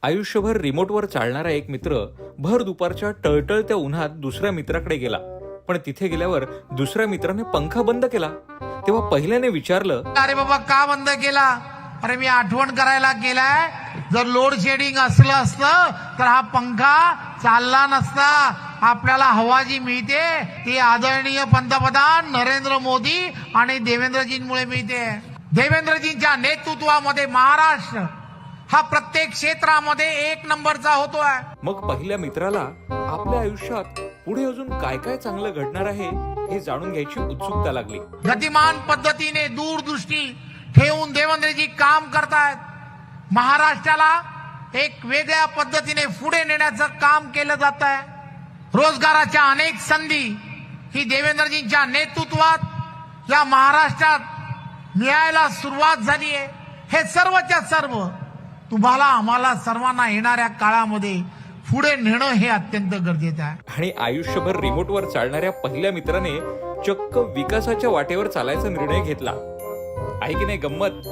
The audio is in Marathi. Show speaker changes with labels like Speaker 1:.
Speaker 1: आयुष्यभर रिमोटवर चालणारा एक मित्र भर दुपारच्या टळटळत्या उन्हात दुसऱ्या मित्राकडे गेला. पण तिथे गेल्यावर दुसऱ्या मित्राने पंखा बंद केला. तेव्हा पहिल्याने विचारलं,
Speaker 2: अरे बाबा का बंद केला? अरे मी आठवण करायला केलाय, जर लोड शेडिंग असलं असतं तर हा पंखा चालला नसता. आपल्याला हवा जी मिळते ती आदरणीय पंतप्रधान नरेंद्र मोदी आणि देवेंद्रजींमुळे मिळते. देवेंद्रजींच्या नेतृत्वामध्ये महाराष्ट्र हा प्रत्येक क्षेत्रामध्ये एक नंबरचा होतोय.
Speaker 1: मग पहिल्या मित्राला आपल्या आयुष्यात पुढे अजून काय काय चांगलं घडणार आहे हे जाणून घ्यायची उत्सुकता लागली.
Speaker 2: गतिमान पद्धतीने दूरदृष्टी ठेवून देवेंद्रजी काम करतायत. महाराष्ट्राला एक वेगळ्या पद्धतीने पुढे नेण्याचं काम केलं जात आहे. रोजगाराच्या अनेक संधी ही देवेंद्रजींच्या नेतृत्वात या महाराष्ट्रात मिळायला सुरुवात झाली आहे. हे सर्वच्या सर्व तुम्हाला आम्हाला सर्वांना येणाऱ्या काळामध्ये पुढे नेणं हे अत्यंत गरजेचं आहे.
Speaker 1: आणि आयुष्यभर रिमोटवर चालणाऱ्या पहिल्या मित्राने चक्क विकासाच्या वाटेवर चालायचा निर्णय घेतला. आहे की नाही गंमत?